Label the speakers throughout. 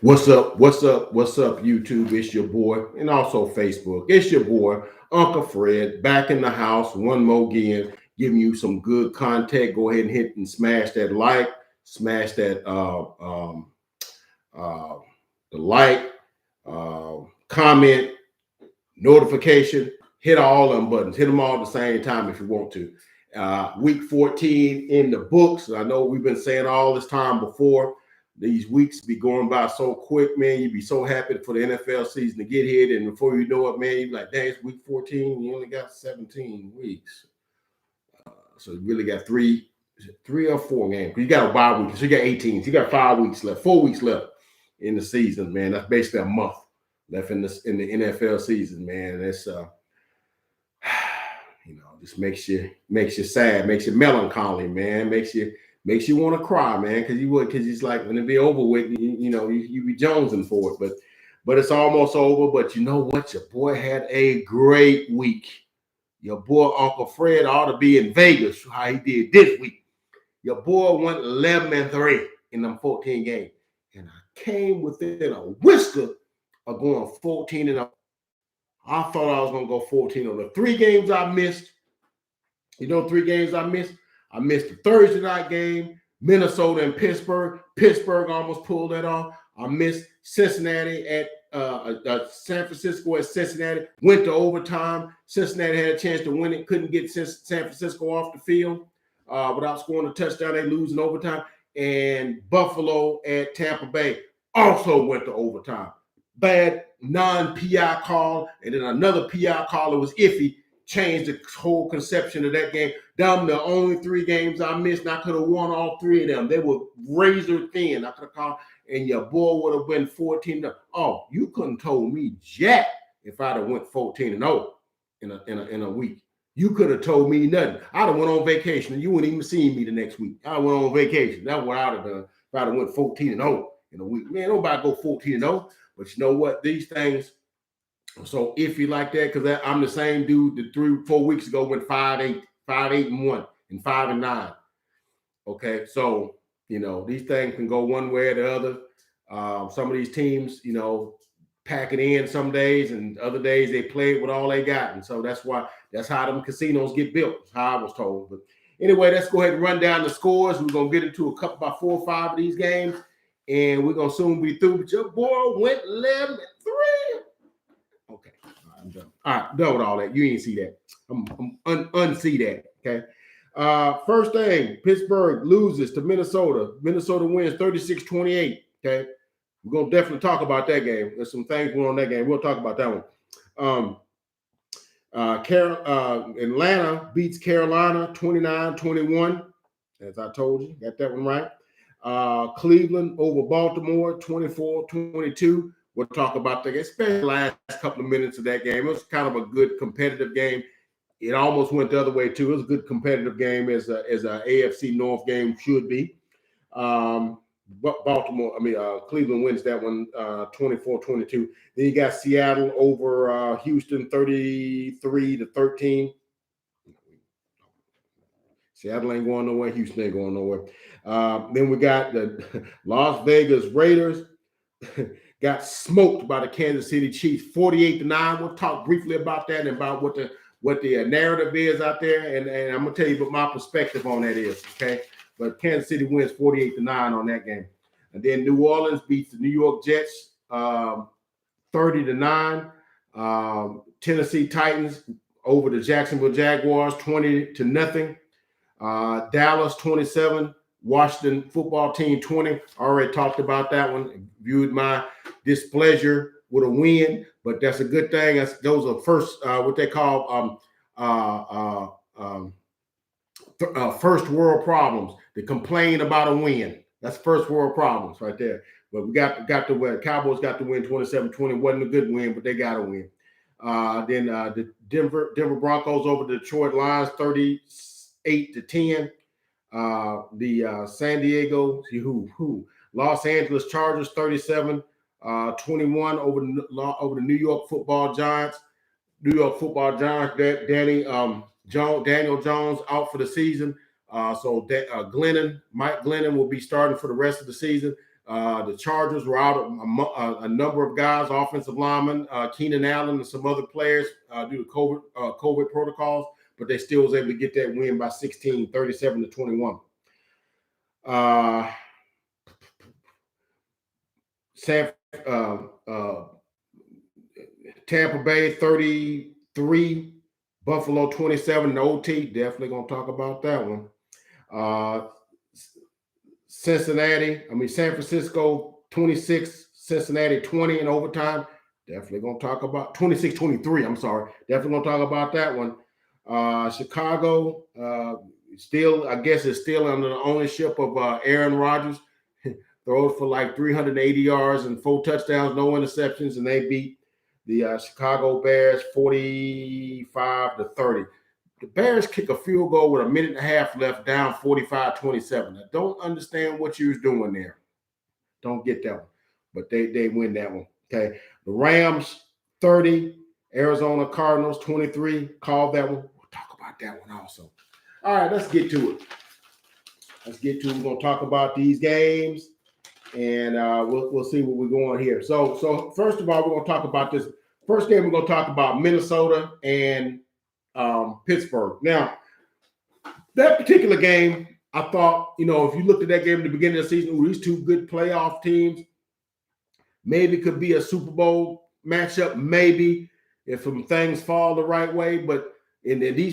Speaker 1: What's up? What's up? What's up, YouTube? It's your boy, and also Facebook. It's your boy, Uncle Fred, back in the house one more again, giving you some good content. Go ahead and hit and smash that like, smash that uh, the like, comment, notification. Hit all them buttons. Hit them all at the same time if you want to. Week 14 in the books. I know we've been saying all this time before. These weeks be going by so quick, man. You'd be so happy for the NFL season to get here. And before you know it, man, you're like, dang, it's week 14. You only got 17 weeks. So you really got three or four games. You got a bye week. So you got 18. So you got 5 weeks left, 4 weeks left in the season, man. That's basically a month left in the NFL season, man. That's just makes you sad, makes you melancholy, man. Makes you want to cry, man, because it's like when it be over with, you be jonesing for it, but it's almost over. But you know what? Your boy had a great week. Your boy Uncle Fred ought to be in Vegas, how he did this week. Your boy went 11-3 in them 14 games, and I came within a whisker of going 14-0. I thought I was gonna go 14 on the 3 games I missed. 3 games I missed. I missed the Thursday night game, Minnesota and Pittsburgh. Pittsburgh almost pulled that off. I missed Cincinnati at San Francisco at Cincinnati. Went to overtime. Cincinnati had a chance to win it. Couldn't get San Francisco off the field without scoring a touchdown. They lose in overtime. And Buffalo at Tampa Bay also went to overtime. Bad non-PI call. And then another PI call that was iffy. Changed the whole conception of that game. Them the only 3 games I missed, and I could have won all 3 of them. They were razor thin. I could have called, and your boy would have been 14-0. Oh, you couldn't told me jack if I'd have went 14-0 in a week. You could have told me nothing. I'd have went on vacation, and you wouldn't even see me the next week. I went on vacation. That's what I'd have done if I'd have went 14-0 in a week. Man, nobody go 14-0. But you know what? These things. So iffy like that, because I'm the same dude that 3-4 weeks ago went 5-8, 5-8-1, and 5-9. Okay, so these things can go one way or the other. Some of these teams, pack it in some days, and other days they play it with all they got, and so that's how them casinos get built. That's how I was told. But anyway, let's go ahead and run down the scores. We're gonna get into about 4 or 5 of these games, and we're gonna soon be through. But your boy went 11-3. Okay, I'm done. All right, done with all that. You ain't see that. I'm unsee that. Okay. First thing, Pittsburgh loses to Minnesota. Minnesota wins 36-28. Okay. We're gonna definitely talk about that game. There's some things going on in that game. We'll talk about that one. Atlanta beats Carolina 29-21. As I told you, got that one right. Cleveland over Baltimore 24-22. We'll talk about that. Especially the last couple of minutes of that game. It was kind of a good competitive game. It almost went the other way too. It was a good competitive game as a AFC North game should be. Cleveland wins that one 24-22. Then you got Seattle over Houston 33-13. Seattle ain't going nowhere. Houston ain't going nowhere. Then we got the Las Vegas Raiders. Got smoked by the Kansas City Chiefs 48-9. We'll talk briefly about that and about what the narrative is out there. And I'm going to tell you what my perspective on that is, okay? But Kansas City wins 48-9 on that game. And then New Orleans beats the New York Jets 30-9. Tennessee Titans over the Jacksonville Jaguars 20-0. Dallas 27. Washington football team 20. Already talked about that one. Viewed my displeasure with a win, but that's a good thing. Those are first what they call first world problems. To complain about a win. That's first world problems right there. But we got the win. Cowboys got the win 27-20. Wasn't a good win, but they got a win. Then the Denver Broncos over the Detroit Lions 38-10. The San Diego, Los Angeles Chargers 37-21 over the New York Football Giants. Daniel Jones out for the season. So Mike Glennon will be starting for the rest of the season. The Chargers were out a number of guys, offensive linemen, Keenan Allen and some other players due to COVID protocols, but they still was able to get that win by 16, 37-21. Tampa Bay 33, Buffalo 27 in OT. Definitely gonna talk about that one. San Francisco 26, Cincinnati 20 in overtime. Definitely gonna talk about 26-23. I'm sorry. Definitely gonna talk about that one. Chicago still, I guess, is still under the ownership of Aaron Rodgers. Throws for like 380 yards and 4 touchdowns, no interceptions, and they beat the Chicago Bears 45-30. The Bears kick a field goal with a minute and a half left, down 45-27. I don't understand what you was doing there. Don't get that one, but they win that one. Okay, the Rams 30, Arizona Cardinals 23. Called that one. We'll talk about that one also. All right, let's get to it. We're gonna talk about these games, and we'll see what we're going here. So first of all, we're gonna talk about this first game. We're gonna talk about Minnesota and Pittsburgh. Now, that particular game, I thought, if you looked at that game at the beginning of the season, these two good playoff teams, maybe could be a Super Bowl matchup, maybe if some things fall the right way. But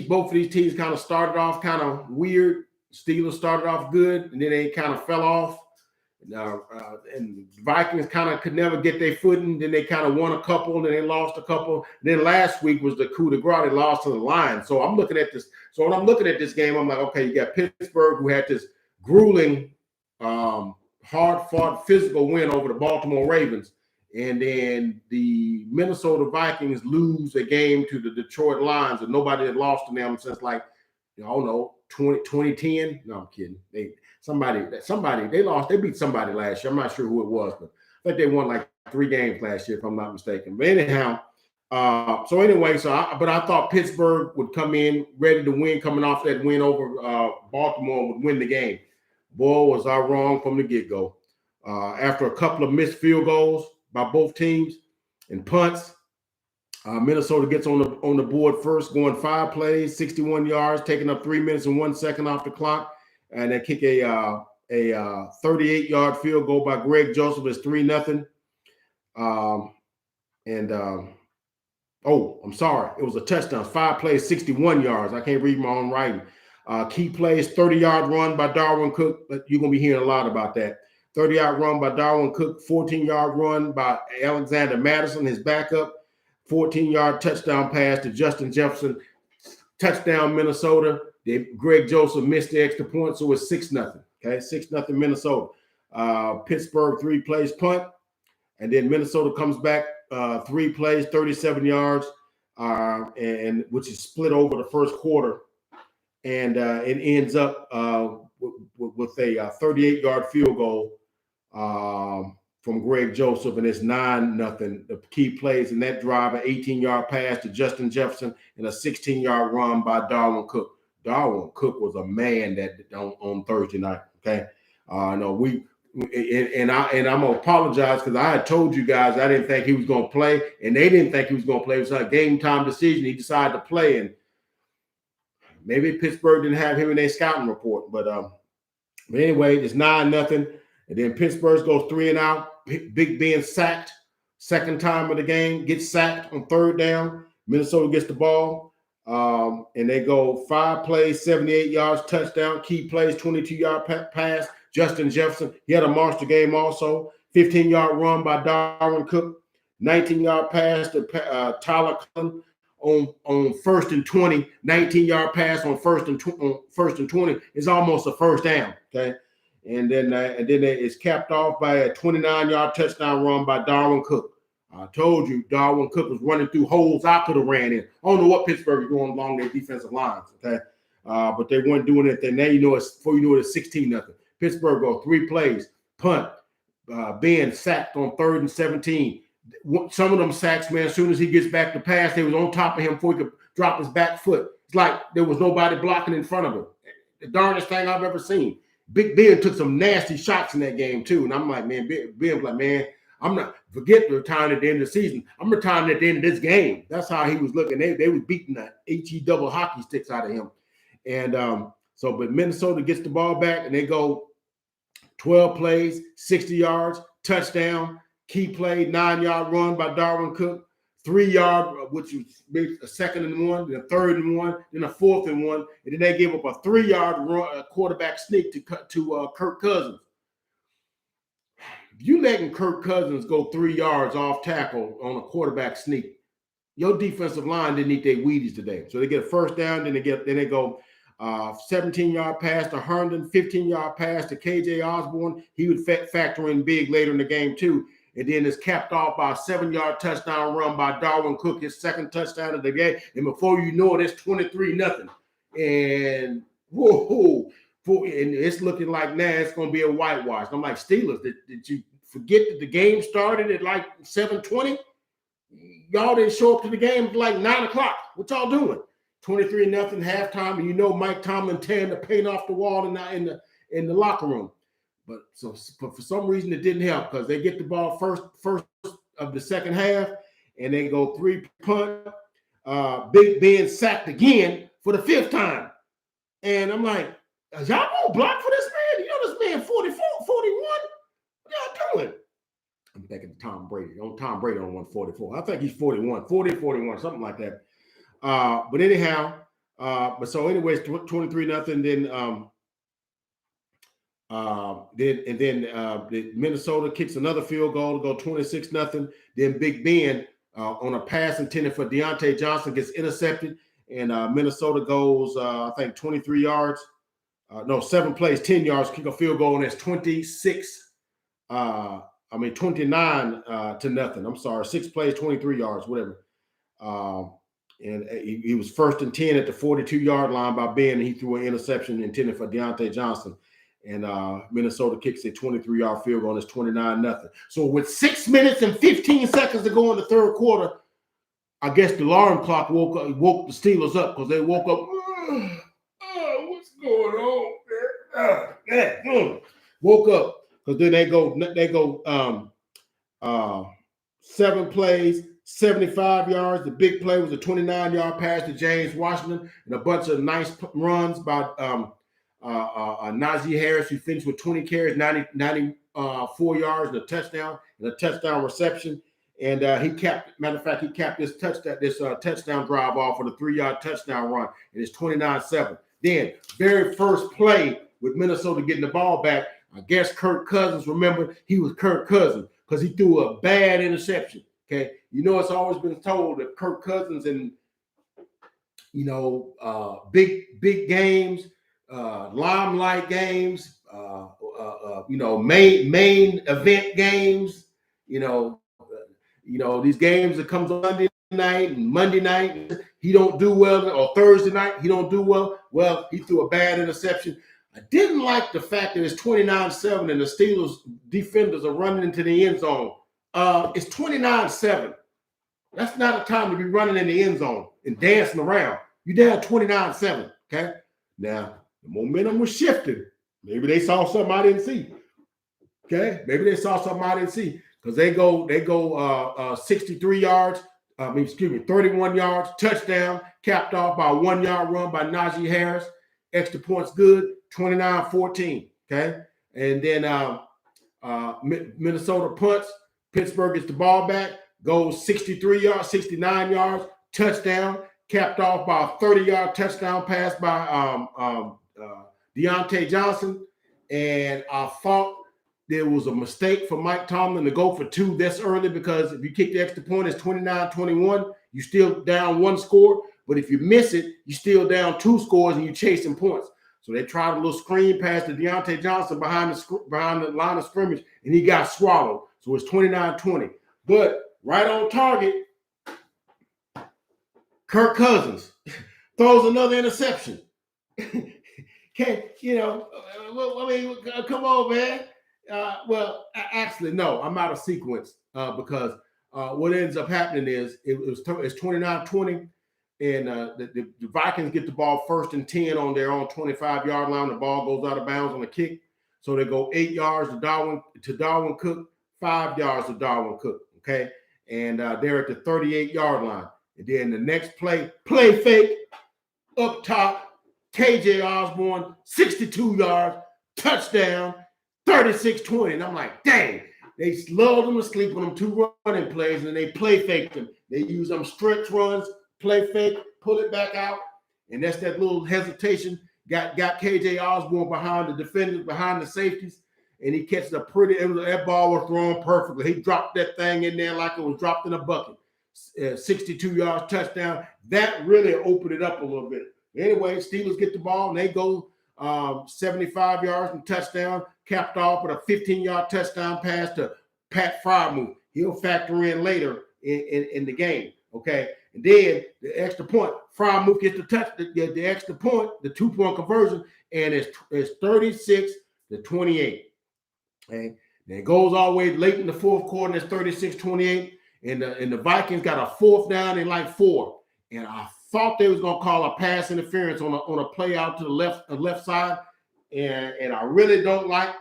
Speaker 1: both of these teams kind of started off kind of weird. Steelers started off good, and then they kind of fell off. And Vikings kind of could never get their footing. Then they kind of won a couple, and then they lost a couple. And then last week was the coup de grace. They lost to the Lions. So I'm looking at this. So when I'm looking at this game, I'm like, okay, you got Pittsburgh, who had this grueling, hard-fought physical win over the Baltimore Ravens. And then the Minnesota Vikings lose a game to the Detroit Lions, and nobody had lost to them since, like, 2010. No, I'm kidding. They beat somebody last year. I'm not sure who it was, but I think they won like 3 games last year, if I'm not mistaken. But anyhow, I thought Pittsburgh would come in ready to win, coming off that win over Baltimore, would win the game. Boy, was I wrong from the get-go. After a couple of missed field goals by both teams and punts, Minnesota gets on the board first, going 5 plays, 61 yards, taking up 3 minutes and 1 second off the clock, and they kick a 38-yard field goal by Greg Joseph. It's 3-0. I'm sorry, it was a touchdown. 5 plays, 61 yards. I can't read my own writing. Key plays, 30-yard run by Darwin Cook. You're gonna be hearing a lot about that. 30-yard run by Darwin Cook, 14-yard run by Alexander Madison, his backup. 14-yard touchdown pass to Justin Jefferson. Touchdown, Minnesota. Greg Joseph missed the extra point, so it's 6-0. Okay, 6-0 Minnesota. Pittsburgh 3 plays punt, and then Minnesota comes back 3 plays, 37 yards, and which is split over the first quarter, and it ends up with a 38-yard field goal from Greg Joseph, and it's 9-0. The key plays in that drive: an 18-yard pass to Justin Jefferson and a 16-yard run by Darwin Cook. Darwin Cook was a man that on Thursday night. Okay, I'm gonna apologize because I had told you guys I didn't think he was gonna play, and they didn't think he was gonna play. It was a game time decision. He decided to play, and maybe Pittsburgh didn't have him in their scouting report. But anyway, it's 9-0. And then Pittsburgh goes 3 and out. Big Ben sacked. Second time of the game, gets sacked on 3rd down. Minnesota gets the ball. And they go 5 plays, 78 yards, touchdown. Key plays, 22-yard pass. Justin Jefferson, he had a monster game also. 15-yard run by Darwin Cook. 19-yard pass to Tyler Cullen on 1st and 20. 19-yard pass on first and 20 is almost a first down. Okay. And then it's capped off by a 29-yard touchdown run by Darwin Cook. I told you Darwin Cook was running through holes I could have ran in. I don't know what Pittsburgh is doing along their defensive lines, okay? But they weren't doing anything. Now before you know it's 16-0. Pittsburgh go 3 plays, punt. Ben sacked on 3rd and 17. Some of them sacks, man, as soon as he gets back to pass, they was on top of him before he could drop his back foot. It's like there was nobody blocking in front of him. The darndest thing I've ever seen. Big Ben took some nasty shots in that game too. And I'm like, man, Ben was like, man, I'm not forget the retiring at the end of the season. I'm retiring at the end of this game. That's how he was looking. They was beating the HE double hockey sticks out of him. And but Minnesota gets the ball back and they go 12 plays, 60 yards, touchdown, key play, 9-yard run by Darwin Cook, 3-yard, which was a second and one, then a third and one, then a fourth and one, and then they gave up a 3-yard run, quarterback sneak to Kirk Cousins. If you letting Kirk Cousins go 3 yards off tackle on a quarterback sneak, your defensive line didn't eat their Wheaties today. So they get a first down, then they go 17-yard pass to Herndon, 15-yard pass to KJ Osborne. He would factor in big later in the game too. And then it's capped off by a 7-yard touchdown run by Darwin Cook, his second touchdown of the game. And before you know it, it's 23-0. And whoa, and it's looking like now it's going to be a whitewash. I'm like, Steelers, did you forget that the game started at like 7:20? Y'all didn't show up to the game at like 9 o'clock. What y'all doing? 23-0 halftime, and you know Mike Tomlin tearing the paint off the wall in the locker room. But for some reason it didn't help because they get the ball first of the second half, and they go 3-punt. Big Ben sacked again for the 5th time, and I'm like, y'all gonna block for this man? You know this man 44, 41. What y'all doing? I'm thinking Tom Brady. Tom Brady on 144. I think he's 41, 40, 41, something like that. But anyhow, anyways, 23-0. Then Minnesota kicks another field goal to go 26-0. Then Big Ben on a pass intended for Deontay Johnson gets intercepted, and Minnesota goes I think 23 yards. 7 plays, 10 yards, kick a field goal, and it's 29-0. I'm sorry, 6 plays, 23 yards, whatever. And he was 1st and 10 at the 42-yard line by Ben, and he threw an interception intended for Deontay Johnson. And Minnesota kicks a 23-yard field goal, and it's 29-0. So with 6 minutes and 15 seconds to go in the third quarter, I guess the alarm clock woke the Steelers up because they woke up. What's going on? Woke up because then they go 7 plays, 75 yards. The big play was a 29-yard pass to James Washington and a bunch of nice runs by Najee Harris, who finished with 20 carries, 94 yards and a touchdown reception. And he capped this touchdown drive off with a 3-yard touchdown run, and it's 29-7. Then very first play with Minnesota getting the ball back, I guess Kirk Cousins, remember, he was Kirk Cousins because he threw a bad interception. Okay, it's always been told that Kirk Cousins in big games, limelight games, main event games, these games that comes on Sunday night and Monday night, he don't do well, or Thursday night, he don't do well. Well, he threw a bad interception. I didn't like the fact that it's 29-7 and the Steelers defenders are running into the end zone. It's 29-7. That's not a time to be running in the end zone and dancing around. You're down 29-7, okay? Now, the momentum was shifting. Maybe they saw something I didn't see. Okay? Maybe they saw something I didn't see. Because they go 63 yards, 31 yards, touchdown, capped off by a 1-yard run by Najee Harris. Extra points good, 29-14. Okay? And then Minnesota punts. Pittsburgh gets the ball back, goes 63 yards, 69 yards, touchdown, capped off by a 30-yard touchdown pass by Deontay Johnson. And I thought there was a mistake for Mike Tomlin to go for 2 this early, because if you kick the extra point, it's 29-21. You still down 1 score. But if you miss it, you still down 2 scores and you're chasing points. So they tried a little screen pass to Deontay Johnson behind the line of scrimmage, and he got swallowed. So it's 29-20. But right on target, Kirk Cousins throws another interception. Come on, man. Actually, no, I'm out of sequence because what ends up happening is it's 29-20. and the Vikings get the ball 1st and 10 on their own 25-yard line. The ball goes out of bounds on a kick. So they go 8 yards to Darwin Cook, 5 yards to Darwin Cook, okay? And they're at the 38-yard line. And then the next play fake, up top, KJ Osborne, 62 yards, touchdown, 36-20. And I'm like, dang, they lulled them to sleep on them 2 running plays, and they play faked them. They use them stretch runs, play fake, pull it back out, and that's that little hesitation. Got KJ Osborne behind the defenders, behind the safeties, and he catches that ball was thrown perfectly. He dropped that thing in there like it was dropped in a bucket. 62 yards touchdown. That really opened it up a little bit. Anyway, Steelers get the ball, and they go 75 yards and touchdown, capped off with a 15-yard touchdown pass to Pat Freiermuth. He'll factor in later in the game, okay? And then the extra point, Freiermuth gets the extra point, the 2-point conversion, and it's 36-28. Okay? And it goes all the way late in the 4th quarter, and it's 36-28. And the Vikings got a 4th down and like 4. And I thought they was gonna call a pass interference on a play out to the left side. And I really don't like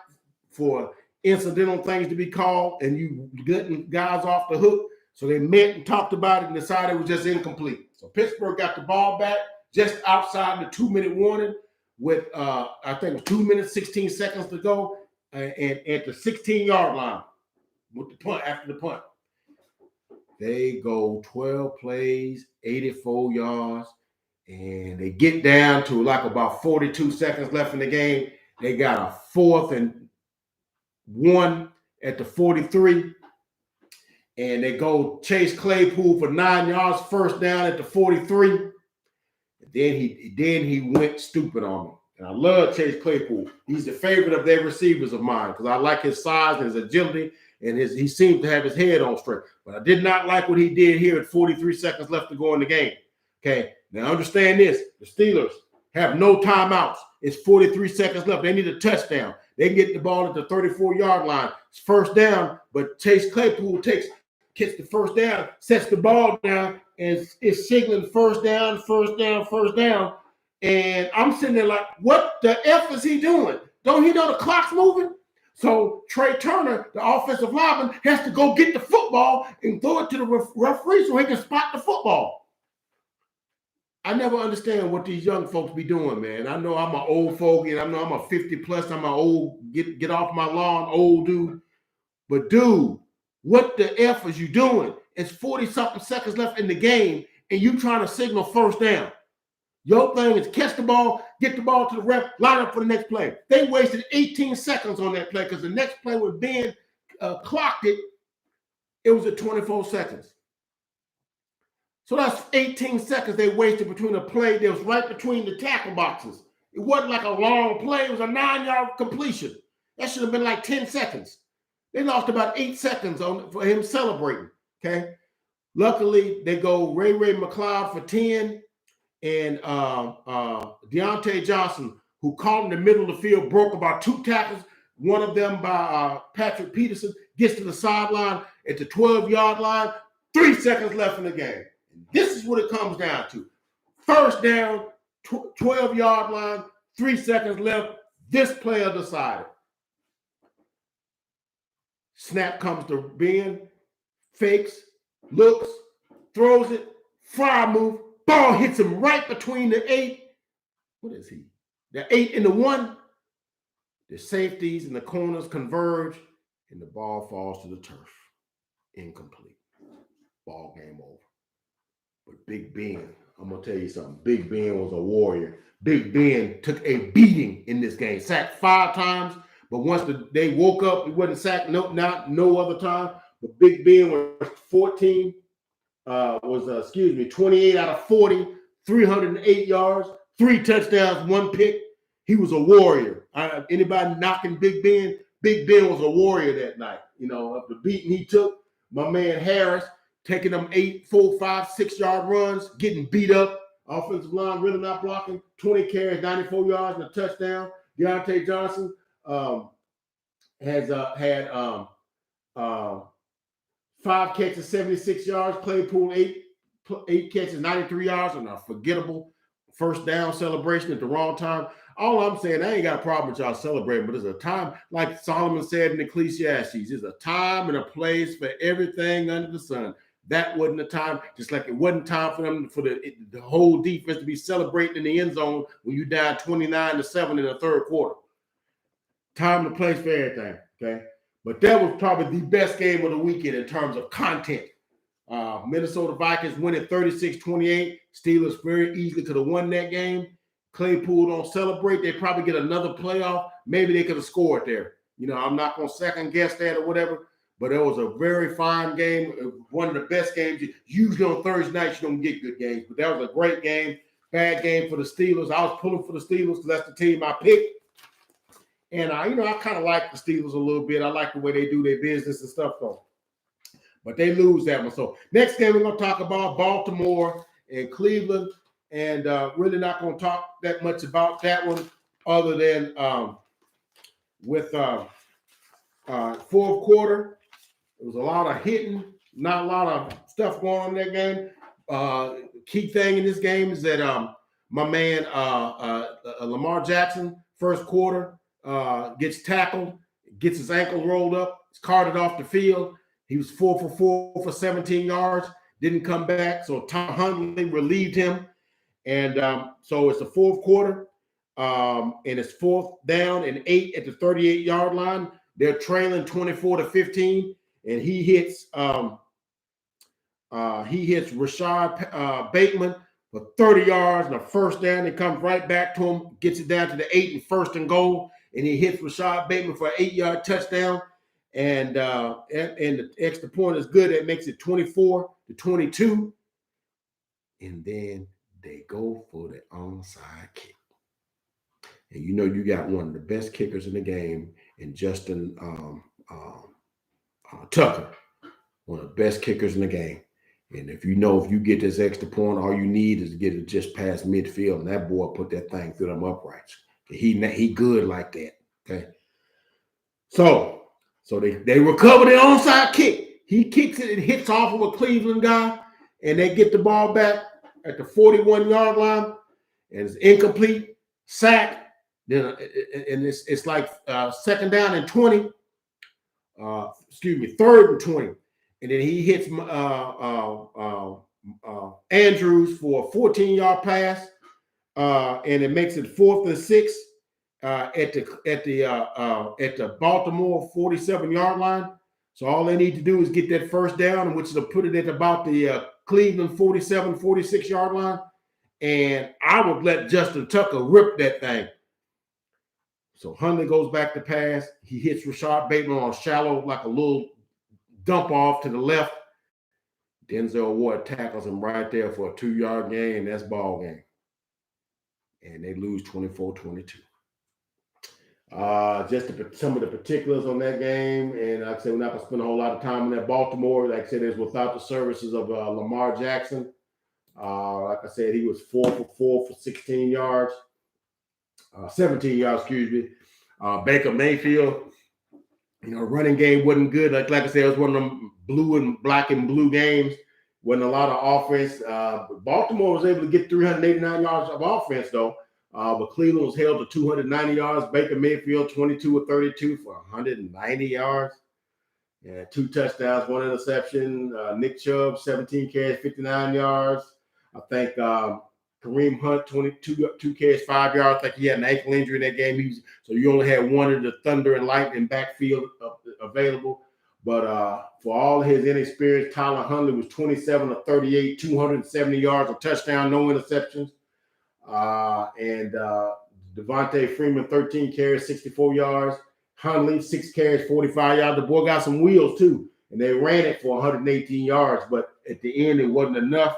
Speaker 1: for incidental things to be called and you getting guys off the hook. So they met and talked about it and decided it was just incomplete. So Pittsburgh got the ball back just outside the 2-minute warning with, I think it was 2 minutes, 16 seconds to go, and at the 16-yard line with the punt, after the punt. They go 12 plays, 84 yards, and they get down to like about 42 seconds left in the game. They got a 4th and 1 at the 43. And they go Chase Claypool for 9 yards, 1st down at the 43. And then he went stupid on them. And I love Chase Claypool. He's the favorite of their receivers of mine because I like his size and his agility, and he seems to have his head on straight. But I did not like what he did here at 43 seconds left to go in the game. Okay, now understand this. The Steelers have no timeouts. It's 43 seconds left. They need a touchdown. They get the ball at the 34-yard line. It's 1st down, but Chase Claypool gets the 1st down, sets the ball down, and is signaling 1st down, 1st down, 1st down. And I'm sitting there like, what the F is he doing? Don't he know the clock's moving? So Trey Turner, the offensive lineman, has to go get the football and throw it to the referee so he can spot the football. I never understand what these young folks be doing, man. I know I'm an old fogey, and I know I'm a 50-plus. I'm an old, get off my lawn, old dude. But, dude, what the F is you doing? It's 40-something seconds left in the game, and you trying to signal 1st down. Your thing is catch the ball, get the ball to the ref, line up for the next play. They wasted 18 seconds on that play because the next play when Ben clocked it, it was at 24 seconds. So that's 18 seconds they wasted between a play that was right between the tackle boxes. It wasn't like a long play. It was a 9-yard completion. That should have been like 10 seconds. They lost about 8 seconds for him celebrating, okay? Luckily, they go Ray McLeod for 10, and Deontay Johnson, who caught in the middle of the field, broke about 2 tackles, one of them by Patrick Peterson, gets to the sideline at the 12-yard line, 3 seconds left in the game. This is what it comes down to. 1st down, 12-yard line, 3 seconds left. This player decided. Snap comes to Ben, fakes, looks, throws it, Freiermuth, ball hits him right between the 8. What is he? The 8 and the 1. The safeties and the corners converge, and the ball falls to the turf. Incomplete. Ball game over. But Big Ben, I'm going to tell you something. Big Ben was a warrior. Big Ben took a beating in this game. Sacked 5 times, but once they woke up, he wasn't sacked no other time. But Big Ben was 28 out of 40, 308 yards, 3 touchdowns, 1 pick. He was a warrior. Anybody knocking Big Ben? Big Ben was a warrior that night. You know, of the beating he took. My man Harris taking them 8, 4, 5, 6-yard runs, getting beat up. Offensive line really not blocking. 20 carries, 94 yards, and a touchdown. Deontay Johnson has had 5 catches, 76 yards. Claypool 8 8 catches, 93 yards, and a forgettable first down celebration at the wrong time. All I'm saying, I ain't got a problem with y'all celebrating, but there's a time, like Solomon said in Ecclesiastes, there's a time and a place for everything under the sun. That wasn't the time, just like it wasn't time for them, for the whole defense to be celebrating in the end zone when you down 29-7 in the third quarter. Time and place for everything, okay? But that was probably the best game of the weekend in terms of content. Minnesota Vikings winning 36-28. Steelers very easily could have won that game. Claypool don't celebrate. They probably get another playoff. Maybe they could have scored there. You know, I'm not going to second guess that or whatever, but it was a very fine game. One of the best games. Usually on Thursday nights, you don't get good games, but that was a great game. Bad game for the Steelers. I was pulling for the Steelers because that's the team I picked. And, I kind of like the Steelers a little bit. I like the way they do their business and stuff, though. But they lose that one. So next game, we're going to talk about Baltimore and Cleveland. And really not going to talk that much about that one other than with fourth quarter. There was a lot of hitting, not a lot of stuff going on in that game. Key thing in this game is that my man Lamar Jackson, first quarter, gets tackled, gets his ankle rolled up, is carted off the field. He was 4 for 4 for 17 yards, didn't come back. So Tom Hundley relieved him. And so it's the fourth quarter, and it's 4th down and 8 at the 38-yard line. They're trailing 24-15, and he hits Rashad Bateman for 30 yards and a first down. It comes right back to him, gets it down to the 8 and 1st and goal, and he hits Rashad Bateman for an 8-yard touchdown. And the extra point is good. It makes it 24-22. And then they go for the onside kick. And you got one of the best kickers in the game in Justin Tucker, one of the best kickers in the game. And if you get this extra point, all you need is to get it just past midfield. And that boy put that thing through them uprights. He good like that. Okay. So they recover the onside kick. He kicks it and hits off of a Cleveland guy, and they get the ball back at the 41-yard line, and it's incomplete, sack. Then and it's like second down and 20. 3rd and 20, and then he hits Andrews for a 14-yard pass, and it makes it 4th and 6 at the Baltimore 47-yard line. So all they need to do is get that first down, which is to put it at about the Cleveland 47, 46-yard line. And I would let Justin Tucker rip that thing. So Hundley goes back to pass. He hits Rashad Bateman on shallow, like a little dump off to the left. Denzel Ward tackles him right there for a 2-yard gain, and that's ball game. And they lose 24-22. Just some of the particulars on that game, and like I said, we're not going to spend a whole lot of time on that. Baltimore, like I said, is without the services of Lamar Jackson. Like I said, he was 4 for 4 for 16 yards, 17 yards, excuse me. Baker Mayfield, running game wasn't good. Like I said, it was one of them black and blue games. Wasn't a lot of offense. Baltimore was able to get 389 yards of offense, though. But Cleveland was held to 290 yards. Baker Mayfield, 22 of 32 for 190 yards. Yeah, 2 touchdowns, 1 interception. Nick Chubb, 17 carries, 59 yards. I think Kareem Hunt, 2 carries, 5 yards. I think he had an ankle injury in that game. So you only had one of the Thunder and Lightning backfield available. But for all his inexperience, Tyler Hundley was 27 of 38, 270 yards, a touchdown, no interceptions. And Devontae Freeman, 13 carries, 64 yards. Hundley, 6 carries, 45 yards. The boy got some wheels too, and they ran it for 118 yards. But at the end, it wasn't enough.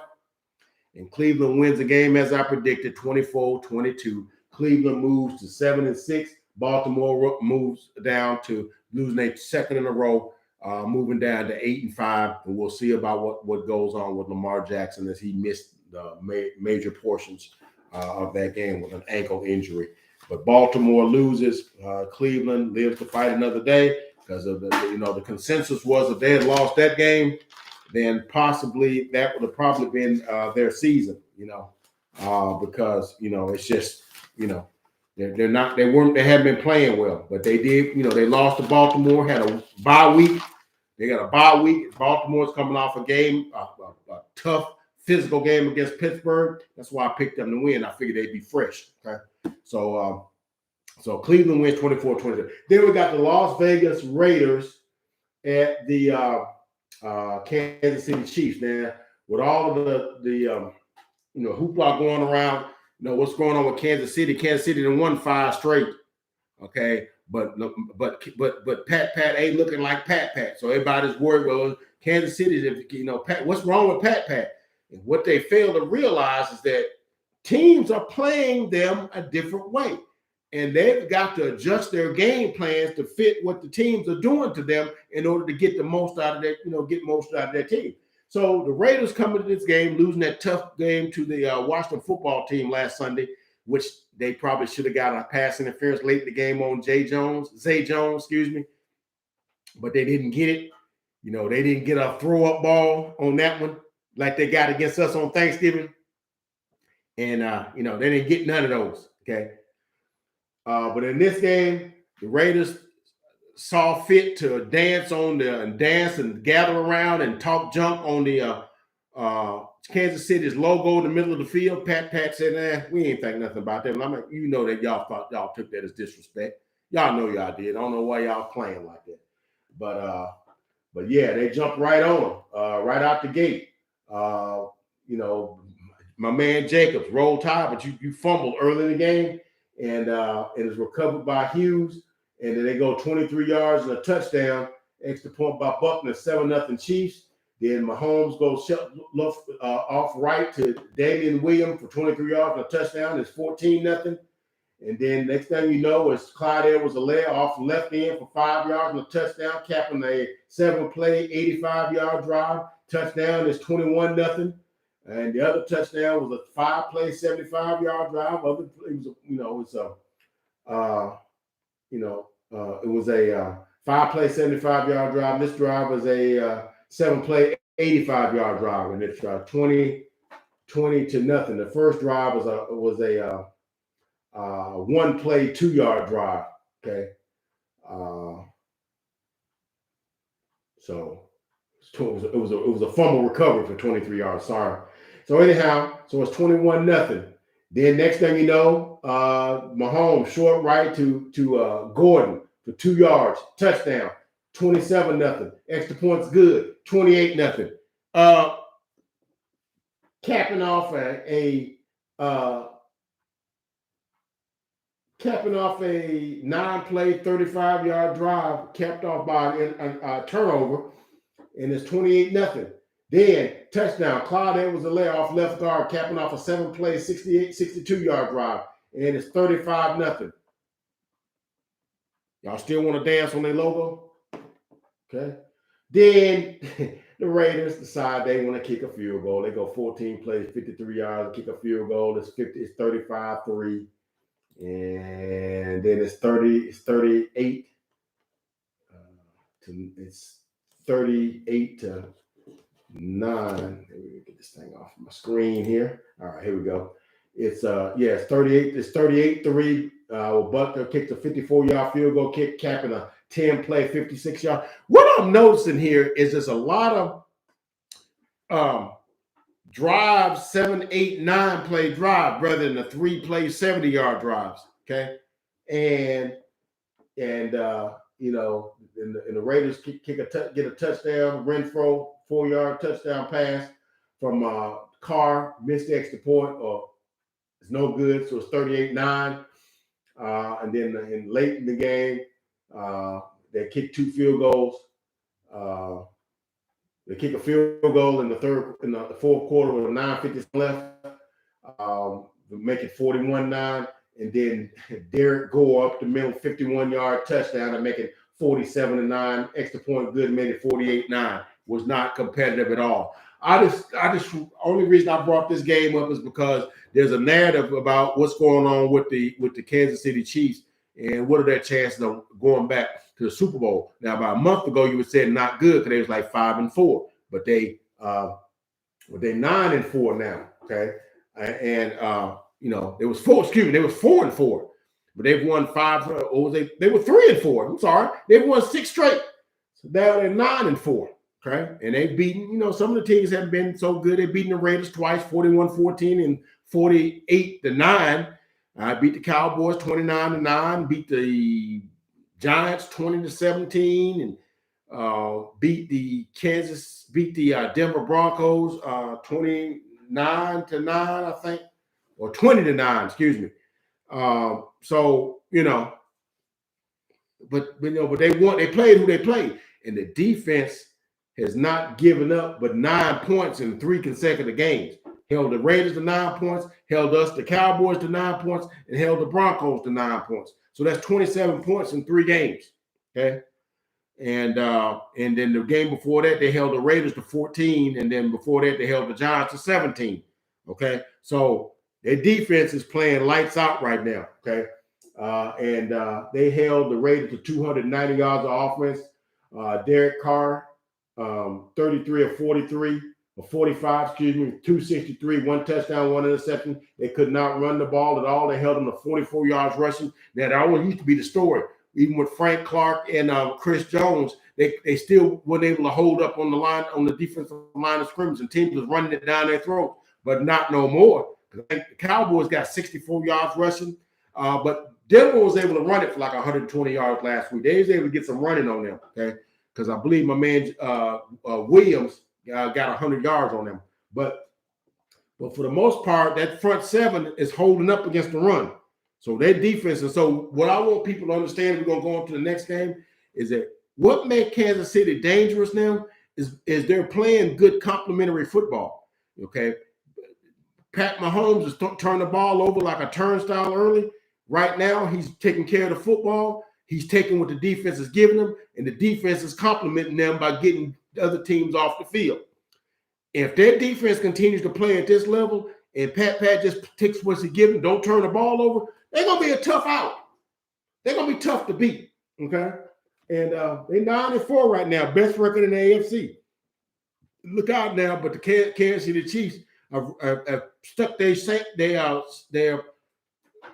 Speaker 1: And Cleveland wins the game as I predicted, 24-22. Cleveland moves to 7-6. Baltimore moves down to losing their second in a row, moving down to 8-5. And we'll see about what goes on with Lamar Jackson as he missed the major portions of that game with an ankle injury. But Baltimore loses. Cleveland lives to fight another day because of the consensus was if they had lost that game, then possibly that would have probably been their season, because it's just they haven't been playing well, but they did. They lost to Baltimore, had a bye week. They got a bye week. Baltimore's coming off a game, a tough physical game against Pittsburgh. That's why I picked them to win. I figured they'd be fresh. Okay, so Cleveland wins 24-23. Then we got the Las Vegas Raiders at the Kansas City Chiefs. Now, with all of the hoopla going around, what's going on with Kansas City? Kansas City done won 5 straight. Okay, but Pat ain't looking like Pat. So everybody's worried. Well, Kansas City, Pat, what's wrong with Pat? And what they fail to realize is that teams are playing them a different way. And they've got to adjust their game plans to fit what the teams are doing to them in order to get the most out of their team. So the Raiders come into this game, losing that tough game to the Washington football team last Sunday, which they probably should have got a pass interference late in the game on Zay Jones, but they didn't get it. They didn't get a throw-up ball on that one like they got against us on Thanksgiving. And, they didn't get none of those, okay? But in this game, the Raiders saw fit to dance and gather around and talk junk on the Kansas City's logo in the middle of the field. Pat said, we ain't think nothing about that. And I'm like, that y'all thought y'all took that as disrespect. Y'all know y'all did. I don't know why y'all playing like that. But yeah, they jumped right on them, right out the gate. My man Jacobs rolled tide, but you fumbled early in the game. And it is recovered by Hughes, and then they go 23 yards and a touchdown, extra point by Buckner, 7-0 Chiefs. Then Mahomes goes off right to Damian Williams for 23 yards and a touchdown. It's 14-0. And then next thing you know, is Clyde Edwards-Helaire off left end for 5 yards and a touchdown, capping a 7-play, 85-yard drive. Touchdown is 21-0. And the other touchdown was a 5-play, 75-yard drive. It was a 5-play, 75-yard drive. This drive was a 7-play, 85-yard drive, and it's 20-0. The first drive was a 1-play, 2-yard drive. Okay, so it was a fumble recovery for 23 yards. Sorry. So anyhow, it's 21-0. Then next thing you know, Mahomes short right to Gordon for 2 yards, touchdown, 27-0. Extra points good, 28-0. Capping off a 9-play, 35-yard drive, capped off by a turnover, and it's 28-0. Then touchdown, Clyde Edwards-Helaire off left guard, capping off a 7-play, 62-yard drive, and it's 35-0. Y'all still want to dance on their logo? Okay. Then the Raiders decide they want to kick a field goal. They go 14 plays, 53 yards, kick a field goal. It's 35-3. And then it's 38. It's 38 to 9. Let me get this thing off my screen here. All right, here we go. It's 38. It's 38-3. Buckner kicked a 54-yard field goal kick, capping a 10-play, 56-yard. What I'm noticing here is there's a lot of drives, 7, 8, 9-play drive rather than the 3-play, 70-yard drives. Okay, and the Raiders get a touchdown. Renfro 4-yard touchdown pass from Carr, missed the extra point, or it's no good. So it's 38-9. And then late in the game, they kick 2 field goals. They kick a field goal in the fourth quarter with 9:50 left, make it 41-9. And then Derek Gore up the middle, 51-yard touchdown, and make it 47-9. Extra point good, made it 48-9. Was not competitive at all. I just only reason I brought this game up is because there's a narrative about what's going on with the Kansas City Chiefs and what are their chances of going back to the Super Bowl. Now, about a month ago, you would say not good because they was like 5-4, but they're 9-4 now. Okay, and they was 4-4, but they've won 5. They were 3-4. I'm sorry, they've won 6 straight. So now they're 9-4. Okay, and they've beaten, some of the teams haven't been so good. They've beaten the Raiders twice, 41-14 and 48-9. Beat the Cowboys 29-9. Beat the Giants 20-17, and beat the Denver Broncos 29-9, I think, or 20-9. Excuse me. But they won. They played who they played, and the defense has not given up but 9 points in 3 consecutive games. Held the Raiders to 9 points, held us, the Cowboys, to 9 points, and held the Broncos to 9 points. So that's 27 points in 3 games. Okay. And then the game before that, they held the Raiders to 14, and then before that, they held the Giants to 17. Okay. So their defense is playing lights out right now. Okay. And they held the Raiders to 290 yards of offense. Derek Carr, 33 of 43, or 45, 263, 1 touchdown, 1 interception. They could not run the ball at all. They held them to 44 yards rushing. Now, that always used to be the story. Even with Frank Clark and Chris Jones, they still weren't able to hold up on the line, on the defensive line of scrimmage, and teams was running it down their throat, but not no more. I think the Cowboys got 64 yards rushing, but Denver was able to run it for like 120 yards last week. They was able to get some running on them, okay? Because I believe my man Williams got 100 yards on them. But for the most part, that front 7 is holding up against the run. So their defense. And so what I want people to understand, we're going to go on to the next game, is that what made Kansas City dangerous now is they're playing good complementary football, okay? Pat Mahomes is turning the ball over like a turnstile early. Right now, he's taking care of the football. He's taking what the defense is giving them, and the defense is complimenting them by getting other teams off the field. If their defense continues to play at this level and Pat just takes what's he given, don't turn the ball over, they're going to be a tough out. They're going to be tough to beat, okay? And they're 9-4 right now, best record in the AFC. Look out now, but the Kansas City Chiefs have stuck their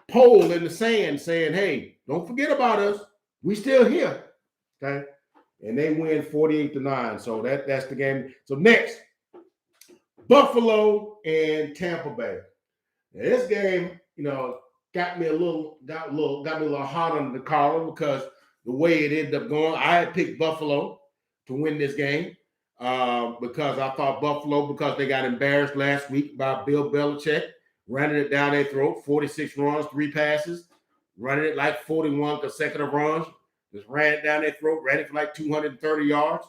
Speaker 1: pole in the sand saying, hey, don't forget about us. We still here, okay? And they win 48-9. So that's the game. So next, Buffalo and Tampa Bay. Now, this game, got me a little hot under the collar because the way it ended up going. I had picked Buffalo to win this game because I thought Buffalo, because they got embarrassed last week by Bill Belichick, running it down their throat, 46 runs, 3 passes, running it like 41 consecutive runs, just ran it down their throat, ran it for like 230 yards.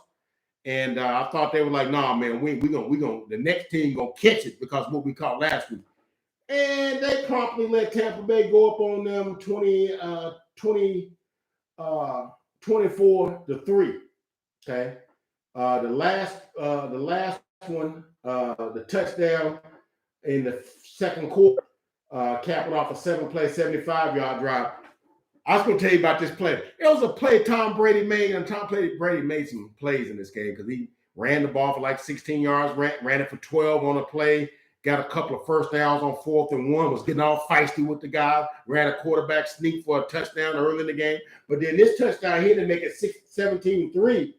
Speaker 1: And I thought they were like, nah, man, we gonna the next team gonna catch it because what we caught last week. And they promptly let Tampa Bay go up on them 24-3. Okay. The last one, the touchdown in the second quarter, capping off a 7-play, 75-yard drive. I was going to tell you about this play. It was a play Tom Brady made, and Brady made some plays in this game because he ran the ball for like 16 yards, ran it for 12 on a play, got a couple of first downs on 4th and 1, was getting all feisty with the guy, ran a quarterback sneak for a touchdown early in the game. But then this touchdown, he didn't make it 17-3.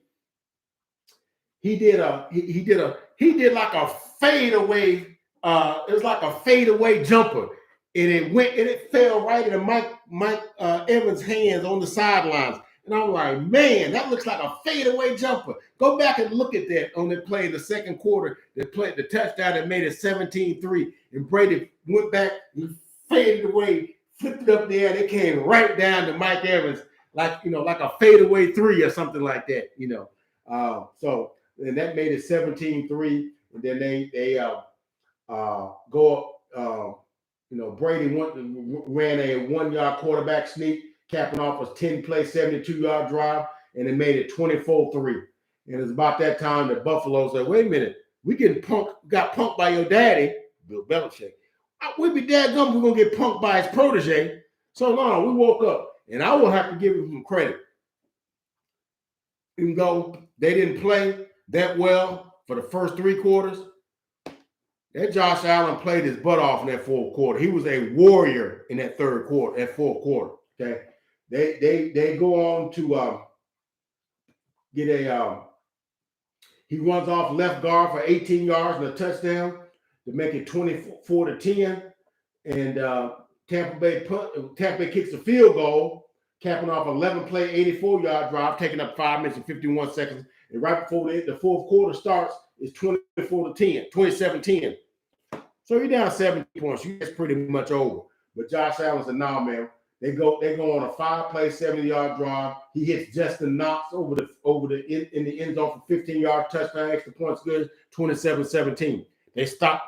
Speaker 1: He did like a fadeaway. It was like a fadeaway jumper. And it fell right into Mike Evans' hands on the sidelines. And I'm like, man, that looks like a fadeaway jumper. Go back and look at that on the play in the second quarter, the touchdown that made it 17-3. And Brady went back and faded away, flipped it up there, and it came right down to Mike Evans, like a fadeaway 3 or something like that, So and that made it 17-3. And then they go up. Brady ran a 1-yard quarterback sneak, capping off a 10-play, 72-yard drive, and it made it 24-3. And it's about that time that Buffalo said, wait a minute, we got punked by your daddy, Bill Belichick. We'd be dadgum, we're going to get punked by his protege. So, no, we woke up. And I will have to give him some credit. Even though they didn't play that well, for the first 3 quarters, that Josh Allen played his butt off in that 4th quarter. He was a warrior in that 3rd quarter, that 4th quarter. Okay, they go on to get a he runs off left guard for 18 yards and a touchdown to make it 24-10. And Tampa Bay kicks the field goal, capping off 11-play, 84-yard drive, taking up 5 minutes and 51 seconds. And right before the 4th quarter starts, it's 24-10, 27-10. So you're down 70 points. That's pretty much over. But Josh Allen said, "Nah, man." They go on a 5-play, 70-yard drive. He hits Justin Knox in the end zone for 15-yard touchdown, extra points good, 27-17. They stop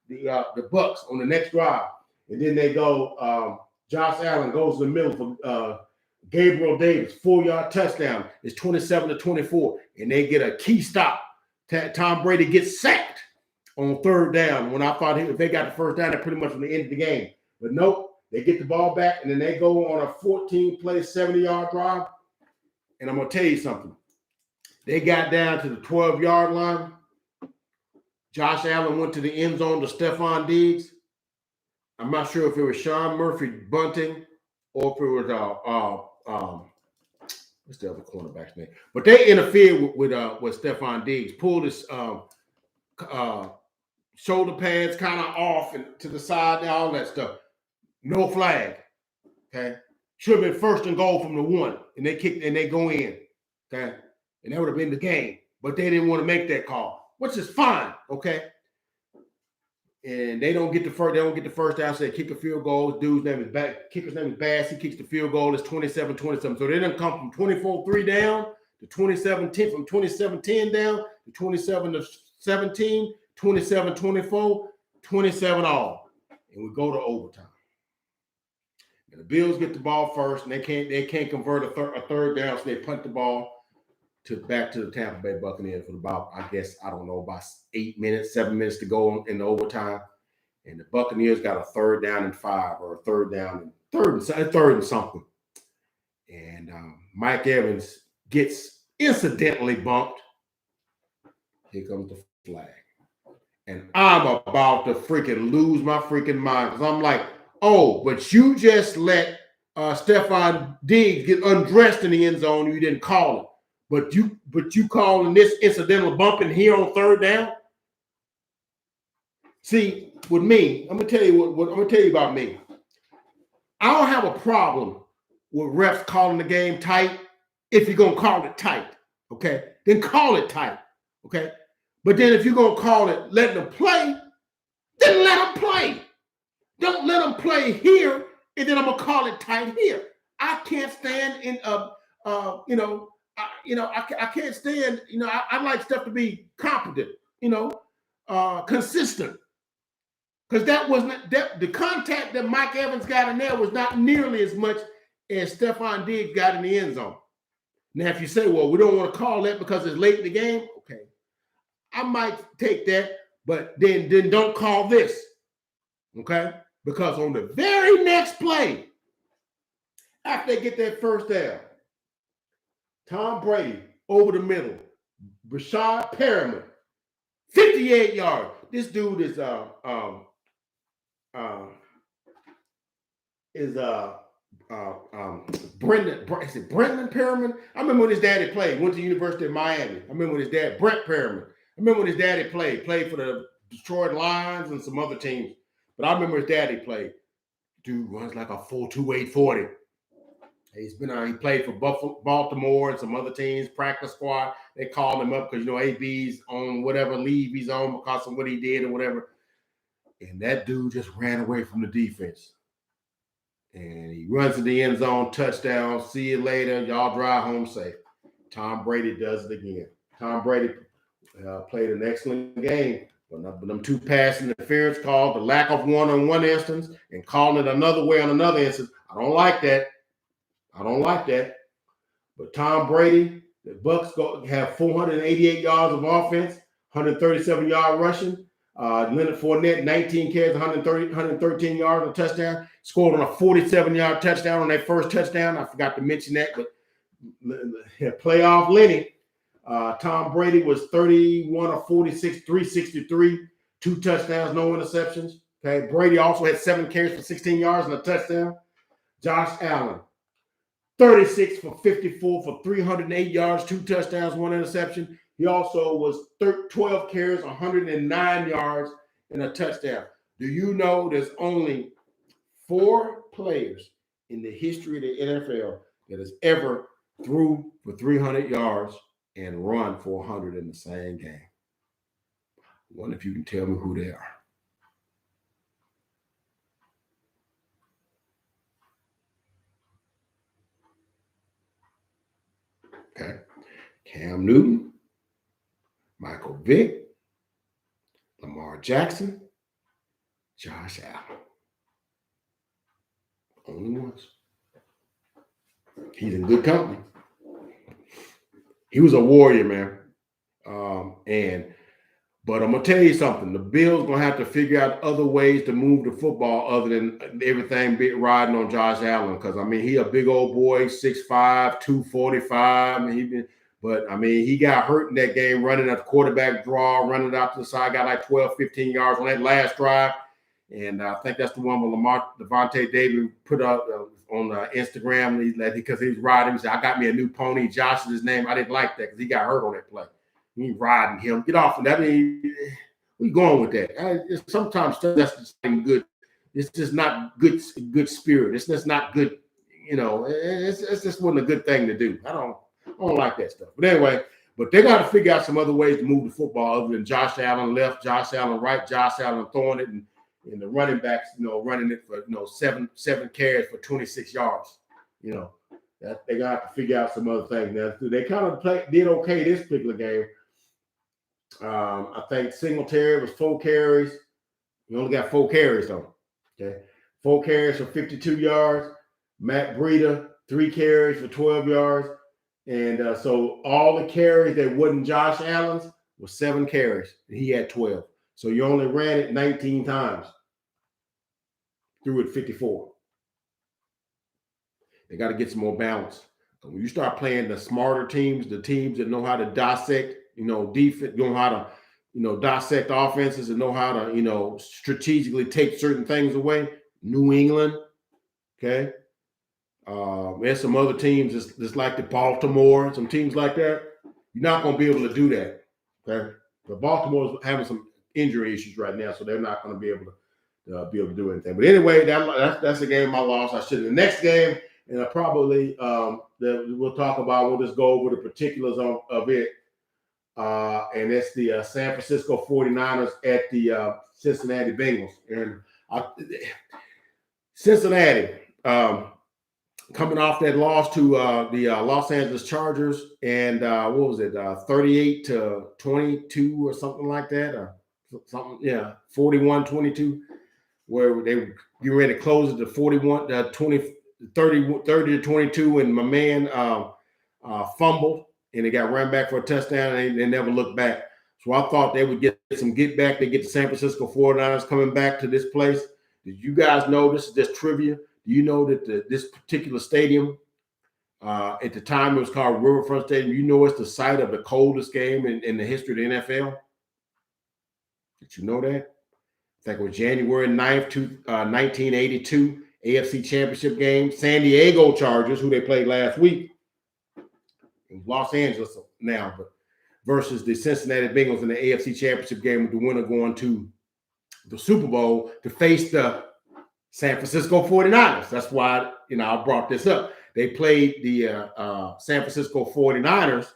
Speaker 1: the Bucks on the next drive. And then they go, Josh Allen goes to the middle for Gabriel Davis, 4-yard touchdown. It's 27-24. And they get a key stop. Tom Brady gets sacked on 3rd down. When I thought if they got the first down, they're pretty much from the end of the game. But nope. They get the ball back, and then they go on a 14-play, 70-yard drive. And I'm going to tell you something. They got down to the 12-yard line. Josh Allen went to the end zone to Stephon Diggs. I'm not sure if it was Sean Murphy bunting or if it was what's the other cornerback's name? But they interfered with Stephon Diggs, pulled his shoulder pads kind of off and to the side and all that stuff. No flag. Okay. Should have been 1st and goal from the 1. And they kick and they go in. Okay. And that would have been the game. But they didn't want to make that call, which is fine. Okay. And they don't get the first down, so they kick a field goal. Kicker's name is Bass. He kicks the field goal. It's 27-27. So they didn't come from 24-3 down to 27-10, from 27-10 down to 27-17, 27-24, 27 all. And we go to overtime. And the Bills get the ball first, and they can't convert a 3rd down, so they punt the ball back to the Tampa Bay Buccaneers for about 7 minutes to go in the overtime. And the Buccaneers got a 3rd down and 5 or a 3rd down and third and something. And Mike Evans gets incidentally bumped. Here comes the flag. And I'm about to freaking lose my freaking mind because I'm like, oh, but you just let Stephon Diggs get undressed in the end zone. You didn't call it. But you calling this incidental bumping here on 3rd down? See, with me, I'm gonna tell you what I'm gonna tell you about me. I don't have a problem with refs calling the game tight if you're gonna call it tight. Okay, then call it tight. Okay, but then if you're gonna call it letting them play, then let them play. Don't let them play here, and then I'm gonna call it tight here. I can't stand in I can't stand. I like stuff to be competent. Consistent. Because that wasn't the contact that Mike Evans got in there was not nearly as much as Stephon Diggs got in the end zone. Now, if you say, well, we don't want to call that because it's late in the game, okay, I might take that, but then don't call this, okay? Because on the very next play, after they get that first down, Tom Brady over the middle, Rashad Perriman, 58 yards. This dude is Brendan Perriman. I remember when his daddy played. Went to the University of Miami. I remember when his dad, Brent Perriman. I remember when his daddy played for the Detroit Lions and some other teams. But I remember his daddy played. Dude runs like a 4.28 40. He played for Baltimore and some other teams, practice squad. They called him up because, AB's on whatever leave he's on because of what he did or whatever. And that dude just ran away from the defense. And he runs to the end zone, touchdown. See you later. Y'all drive home safe. Tom Brady does it again. Tom Brady played an excellent game. But them 2 pass interference calls, the lack of one on one instance, and calling it another way on another instance. I don't like that. But Tom Brady, the Bucks have 488 yards of offense, 137-yard rushing. Leonard Fournette, 19 carries, 113 yards, a touchdown. Scored on a 47-yard touchdown on that first touchdown. I forgot to mention that, but playoff Lenny Tom Brady was 31 of 46, 363, 2 touchdowns, no interceptions. Okay, Brady also had 7 carries for 16 yards and a touchdown. Josh Allen, 36 for 54 for 308 yards, 2 touchdowns, 1 interception. He also was 12 carries, 109 yards, and a touchdown. Do you know there's only 4 players in the history of the NFL that has ever threw for 300 yards and run for 100 in the same game? I wonder if you can tell me who they are. Okay. Cam Newton, Michael Vick, Lamar Jackson, Josh Allen. Only once. He's in good company. He was a warrior, man. But I'm gonna tell you something. The Bills gonna have to figure out other ways to move the football other than everything riding on Josh Allen. Because I mean, he a big old boy, 6'5", 245. I mean, he got hurt in that game running at the quarterback draw, running out to the side, got like 12, 15 yards on that last drive. And I think that's the one where Devontae Davis put up on Instagram because he was riding. He said, "I got me a new pony. Josh is his name." I didn't like that because he got hurt on that play. He riding him. Get off of that. I mean, we going with that. Sometimes that's just good. It's just not good spirit. It's just not good. You know, it's just wasn't a good thing to do. I don't like that stuff. But anyway, they got to figure out some other ways to move the football other than Josh Allen left, Josh Allen right, Josh Allen throwing it, and the running backs, running it for seven carries for 26 yards. That they got to figure out some other things. Now they kind of did okay this particular game. I think Singletary was 4 carries. He only got 4 carries though. Okay, 4 carries for 52 yards. Matt Breida 3 carries for 12 yards, and so all the carries that wasn't Josh Allen's was 7 carries. And he had 12. So you only ran it 19 times. Threw it 54. They got to get some more balance. When you start playing the smarter teams, the teams that know how to dissect, defense, know how to, dissect offenses and know how to, strategically take certain things away. New England, okay. There's some other teams just like the Baltimore, some teams like that. You're not going to be able to do that, okay. But Baltimore's having some injury issues right now, so they're not going to be able to do anything. But anyway, that's a game I lost. I should. The next game. And I probably that we'll talk about. We'll just go over the particulars of it. And it's the San Francisco 49ers at the Cincinnati Bengals. And Cincinnati coming off that loss to the Los Angeles Chargers. And what was it? 38-22 or something like that. Or something, yeah, 41-22, where they were getting ready to close it to 30-22, and my man fumbled, and they got run back for a touchdown, and they never looked back. So I thought they would get some get back. They get the San Francisco 49ers coming back to this place. Did you guys know, this is just trivia, do you know that this particular stadium, at the time it was called Riverfront Stadium, you know it's the site of the coldest game in the history of the NFL? Did you know that? I think it was January 9th, 1982. AFC Championship game, San Diego Chargers, who they played last week, in Los Angeles now, but versus the Cincinnati Bengals in the AFC Championship game, with the winner going to the Super Bowl to face the San Francisco 49ers. That's why I brought this up. They played the San Francisco 49ers.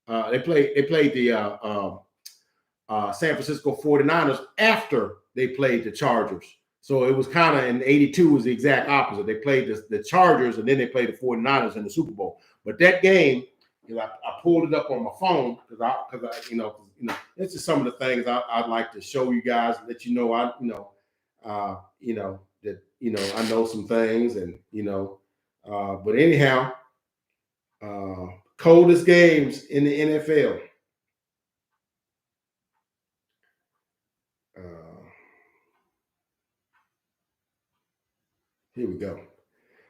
Speaker 1: They played the San Francisco 49ers after they played the Chargers. So it was kind of in 82 was the exact opposite. They played the Chargers, and then they played the 49ers in the Super Bowl. But that game, I pulled it up on my phone because I this is some of the things I'd like to show you guys, and let you know that I know some things, and but anyhow, coldest games in the NFL. Here we go.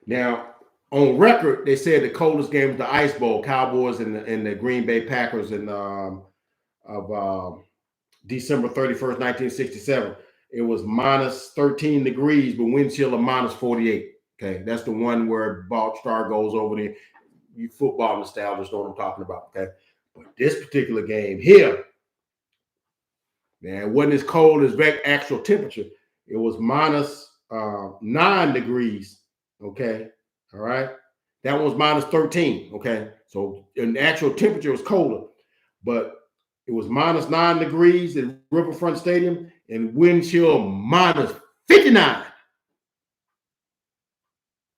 Speaker 1: Now, on record, they said the coldest game was the Ice Bowl, Cowboys and the Green Bay Packers of December 31st, 1967. It was minus 13 degrees, but wind chill of minus 48. Okay, that's the one where Balt Star goes over there. You football nostalgists know what I'm talking about. Okay, but this particular game here, man, it wasn't as cold as actual temperature. It was minus 9 degrees. Okay, all right. That one was minus 13. Okay, so the actual temperature was colder, but it was minus 9 degrees at Riverfront Stadium and wind chill minus 59.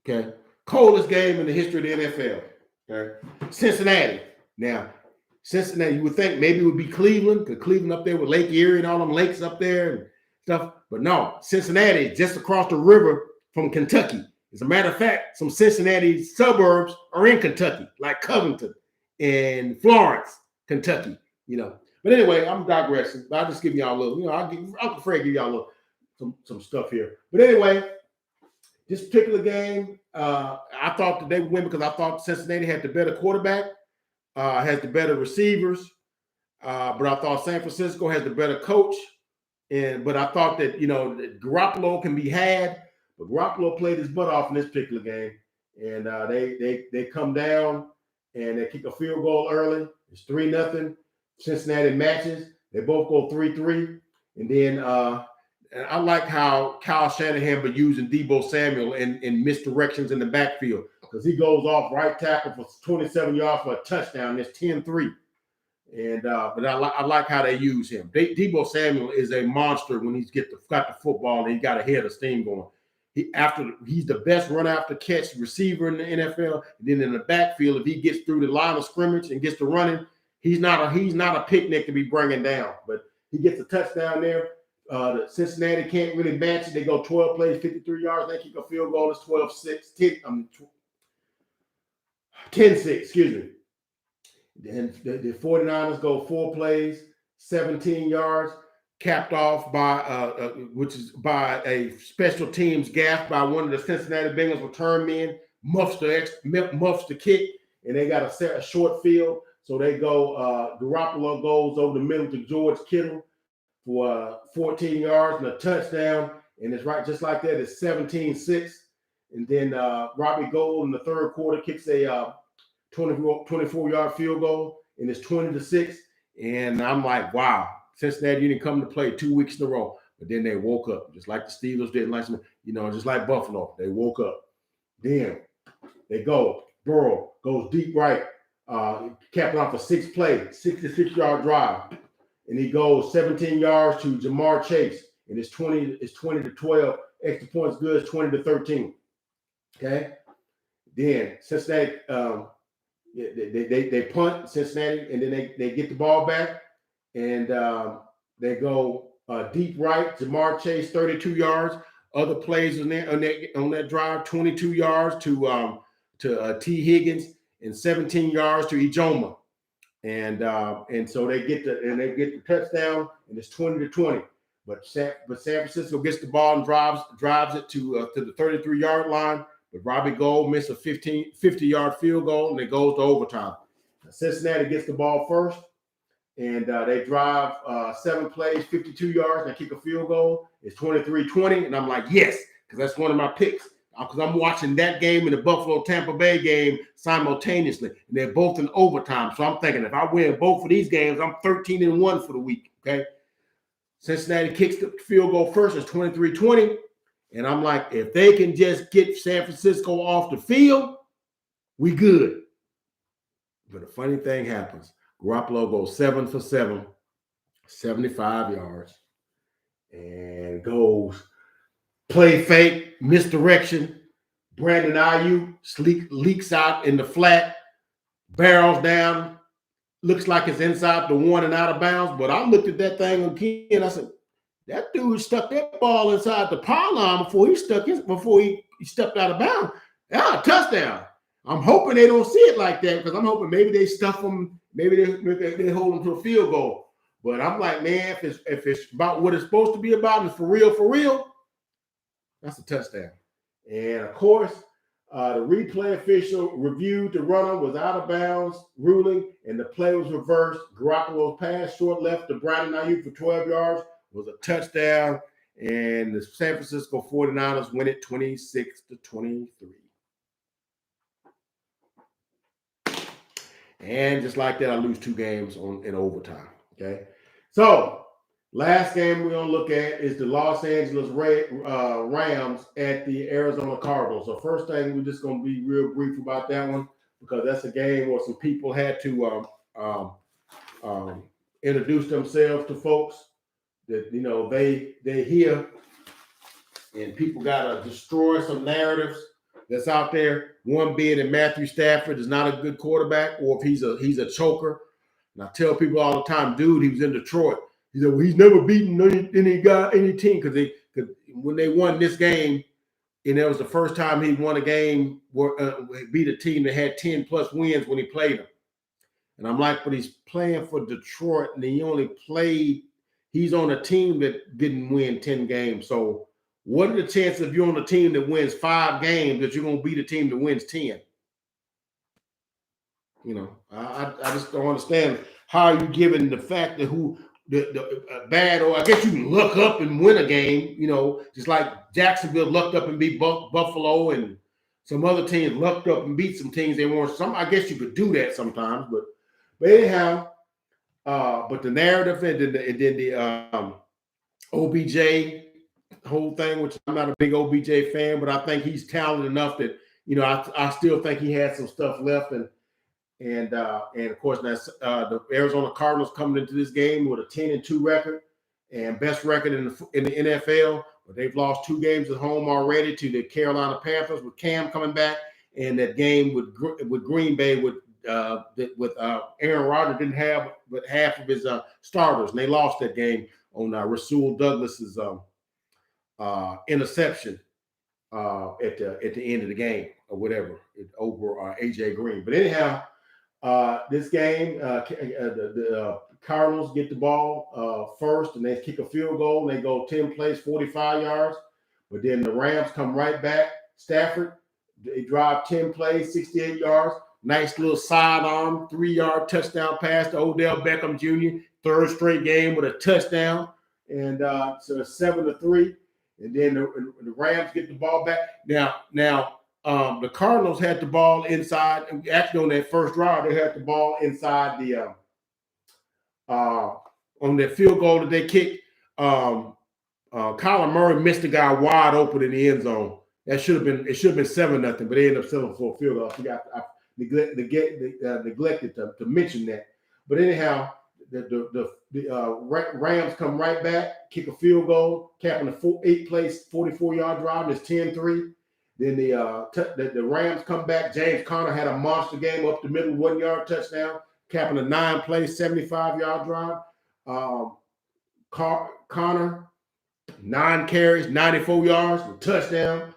Speaker 1: Okay, coldest game in the history of the NFL. Okay, Cincinnati. Now, Cincinnati, you would think maybe it would be Cleveland, because Cleveland up there with Lake Erie and all them lakes up there and stuff. But no, Cincinnati is just across the river from Kentucky. As a matter of fact, some Cincinnati suburbs are in Kentucky, like Covington and Florence, Kentucky. But anyway, I'm digressing. I'll just give y'all a little. I'll afraid give y'all a little some stuff here. But anyway, this particular game, I thought that they would win because I thought Cincinnati had the better quarterback, has the better receivers, but I thought San Francisco has the better coach. But I thought that that Garoppolo can be had, but Garoppolo played his butt off in this particular game, and they come down and they kick a field goal early. It's 3-0. Cincinnati matches. They both go 3-3, and then and I like how Kyle Shanahan been using Deebo Samuel in misdirections in the backfield, because he goes off right tackle for 27 yards for a touchdown. It's 10-3. And but I like how they use him. Deebo Samuel is a monster when he's got the football and he got a head of steam going. He's the best run after catch receiver in the NFL. And then in the backfield, if he gets through the line of scrimmage and gets to running, he's not a picnic to be bringing down. But he gets a touchdown there. The Cincinnati can't really match it. They go 12 plays, 53 yards. They kick a field goal. It's 12-6, 10-6. Excuse me. Then the 49ers go 4 plays, 17 yards, capped off by which is by a special teams gaff by one of the Cincinnati Bengals return men, muffs the kick, and they got a short field. So they go, Garoppolo goes over the middle to George Kittle for 14 yards and a touchdown. And it's right just like that. It's 17-6. And then Robbie Gould in the third quarter kicks a 24-yard field goal, and it's 20-6. And I'm like, wow, Cincinnati didn't come to play 2 weeks in a row. But then they woke up, just like the Steelers did, just like Buffalo. They woke up. Then they go. Burrow goes deep right, capping off a 6-play, 66-yard drive. And he goes 17 yards to Jamar Chase. And it's 20-12. Extra points good, 20-13. Okay. Then Cincinnati, they punt Cincinnati, and then they get the ball back, and they go deep right. Jamar Chase 32 yards. Other plays on that drive, 22 yards to T. Higgins and 17 yards to Ijoma, and so they get the touchdown, and it's 20-20. But San Francisco gets the ball and drives it to the 33-yard line. But Robbie Gould missed a 50-yard field goal, and it goes to overtime. Cincinnati gets the ball first, and they drive 7 plays, 52 yards, and they kick a field goal. It's 23-20, and I'm like, yes, because that's one of my picks. Because I'm watching that game and the Buffalo-Tampa Bay game simultaneously, and they're both in overtime. So I'm thinking if I win both of these games, I'm 13-1 for the week, okay? Cincinnati kicks the field goal first. It's 23-20. And I'm like, if they can just get San Francisco off the field, we good. But a funny thing happens. Garoppolo goes 7 for 7, 75 yards, and goes play fake, misdirection. Brandon Ayuk leaks out in the flat, barrels down, looks like it's inside the 1 and out of bounds. But I looked at that thing again. I said, that dude stuck that ball inside the pylon before he stepped out of bounds. Yeah, touchdown. I'm hoping they don't see it like that, because I'm hoping maybe they stuff them, maybe they hold them to a field goal. But I'm like, man, if it's about what it's supposed to be about and for real, that's a touchdown. And of course, The replay official reviewed the runner was out of bounds ruling, and the play was reversed. Garoppolo's pass short left to Brandon Ayuk for 12 yards was a touchdown, and the San Francisco 49ers win it 26-23. And just like that, I lose 2 games in overtime. Okay, so last game we're gonna look at is the Los Angeles Rams at the Arizona Cardinals. So first thing, we're just gonna be real brief about that one because that's a game where some people had to introduce themselves to folks that they hear, and people gotta destroy some narratives that's out there. One being that Matthew Stafford is not a good quarterback, or if he's a choker. And I tell people all the time, dude, he was in Detroit. He said, well, he's never beaten any team because when they won this game, and it was the first time he won a game where beat a team that had 10 plus wins when he played them. And I'm like, but he's playing for Detroit, and he's on a team that didn't win 10 games. So what are the chances if you're on a team that wins 5 games that you're going to beat a team that wins 10? I just don't understand how you given the fact that the bad, or I guess you can luck up and win a game, just like Jacksonville lucked up and beat Buffalo, and some other teams lucked up and beat some teams they weren't. I guess you could do that sometimes, but anyhow, but the narrative and then the OBJ whole thing, which I'm not a big OBJ fan, but I think he's talented enough that I still think he has some stuff left, and of course that's the Arizona Cardinals coming into this game with a 10-2 record and best record in the NFL, but they've lost 2 games at home already to the Carolina Panthers with Cam coming back, and that game with Green Bay with Aaron Rodgers didn't have but half of his starters, and they lost that game on Rasul Douglas's interception at the end of the game or whatever over AJ Green. But anyhow, this game, the Cardinals get the ball first, and they kick a field goal, and they go 10 plays, 45 yards. But then the Rams come right back. Stafford, they drive 10 plays, 68 yards. Nice little sidearm, 3-yard touchdown pass to Odell Beckham Jr. Third straight game with a touchdown, and so it's 7-3. And then the Rams get the ball back. Now, the Cardinals had the ball inside. Actually, on that first drive, they had the ball inside the on that field goal that they kicked. Kyler Murray missed the guy wide open in the end zone. It should have been 7-0, but they ended up settling for a field goal. I neglected to mention that. But anyhow, the Rams come right back, kick a field goal, capping a 8-play, 44-yard drive. And it's 10-3. Then the Rams come back. James Conner had a monster game up the middle, 1-yard touchdown, capping a 9-play, 75-yard drive. Conner, 9 carries, 94 yards, a touchdown.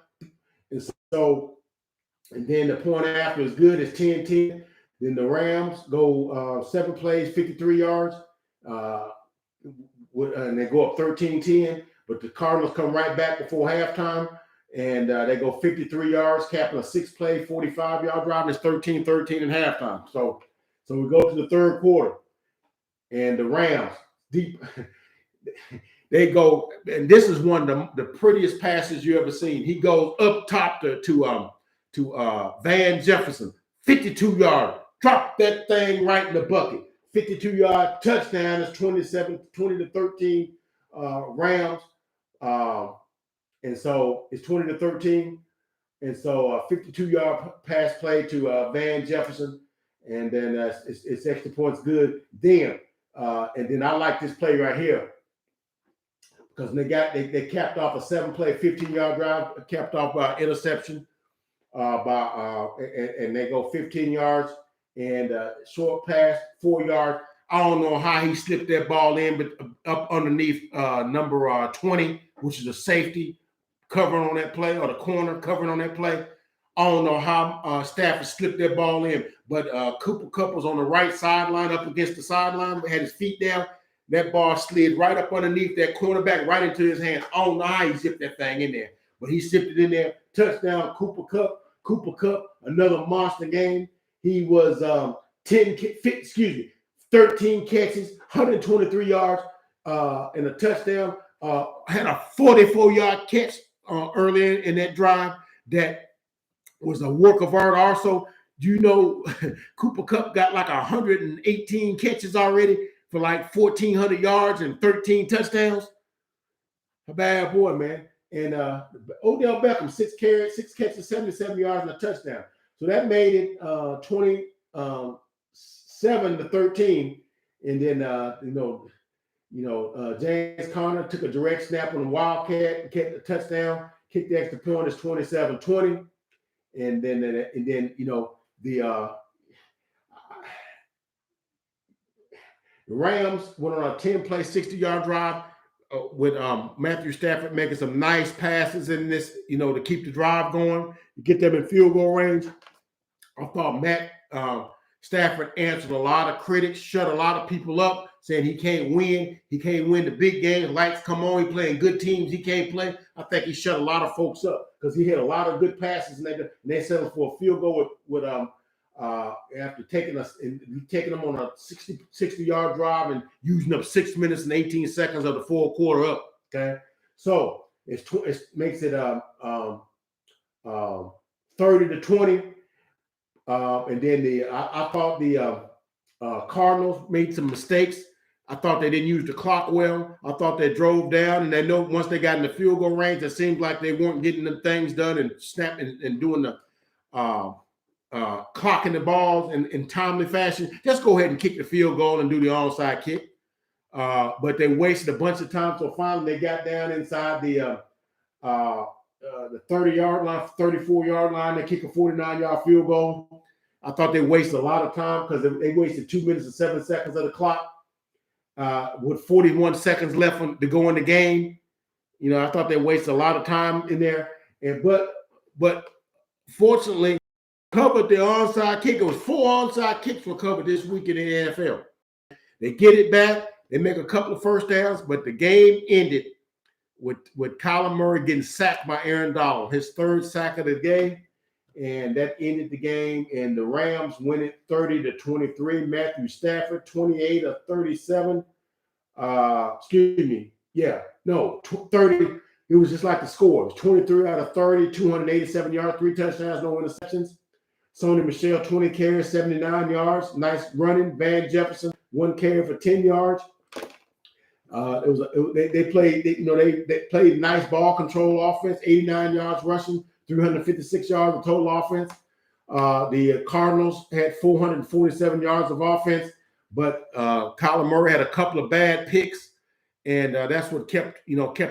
Speaker 1: And then the point after is good. It's 10-10. Then the Rams go 7 plays, 53 yards, and they go up 13-10. But the Cardinals come right back before halftime, and they go 53 yards, capping a 6-play, 45-yard drive. And it's 13-13 at halftime. So we go to the third quarter, and the Rams deep. They go, and this is one of the prettiest passes you ever seen. He goes up top to Van Jefferson, 52-yard. Drop that thing right in the bucket. 52-yard touchdown. It's 20-13 Rams. And so it's 20-13. And so 52-yard pass play to Van Jefferson. And then it's extra points good. Then and then I like this play right here, because they capped off a 7-play, 15-yard drive, capped off by interception and they go 15 yards and short pass, 4 yards. I don't know how he slipped that ball in, but up underneath number 20, which is a safety covering on that play, or the corner covering on that play. I don't know how Stafford slipped that ball in, but Cooper Kupp was on the right sideline, up against the sideline, had his feet down. That ball slid right up underneath that cornerback, right into his hand. I don't know how he zipped that thing in there, but he zipped it in there. Touchdown, Cooper Kupp. Cooper Kupp, another monster game. He was 13 catches, 123 yards, and a touchdown. Had a 44-yard catch earlier in that drive that was a work of art. Also, you know, Cooper Kupp got like 118 catches already for like 1,400 yards and 13 touchdowns. A bad boy, man. And Odell Beckham, 6 catches, 77 yards, and a touchdown. So that made it 27-13. And then James Conner took a direct snap on a Wildcat, kept a touchdown, kicked the extra point. It's 27-20. And then the Rams went on a 10-play, 60-yard drive with Matthew Stafford making some nice passes in this, to keep the drive going, get them in field goal range. I thought Matt Stafford answered a lot of critics, shut a lot of people up, saying he can't win. He can't win the big games. Lights come on. He playing good teams. He can't play. I think he shut a lot of folks up because he had a lot of good passes, and they settled for a field goal with after taking them on a 60-yard drive and using up 6 minutes and 18 seconds of the fourth quarter up. Okay, so it makes it 30-20. And then I thought the Cardinals made some mistakes. I thought they didn't use the clock well. I thought they drove down, and they know once they got in the field goal range, it seemed like they weren't getting the things done and snapping and doing the clocking the balls in timely fashion. Just go ahead and kick the field goal and do the onside kick. But they wasted a bunch of time. So finally, they got down inside the 30-yard line, 34-yard line. They kick a 49-yard field goal. I thought they wasted a lot of time because they wasted 2 minutes and 7 seconds of the clock with 41 seconds left to go in the game. I thought they wasted a lot of time in there. But fortunately, covered the onside kick. It was 4 onside kicks were covered this week in the NFL. They get it back. They make a couple of first downs, but the game ended with Kyler Murray getting sacked by Aaron Donald, his 3rd sack of the game, and that ended the game. And the Rams win it 30-23. Matthew Stafford, 28 of 37. 30. It was just like the score. It was 23 out of 30, 287 yards, 3 touchdowns, no interceptions. Sony Michel, 20 carries, 79 yards. Nice running. Van Jefferson, 1 carry for 10 yards. They played nice ball control offense, 89 yards rushing, 356 yards of total offense. The Cardinals had 447 yards of offense, but Kyler Murray had a couple of bad picks, and that's what kept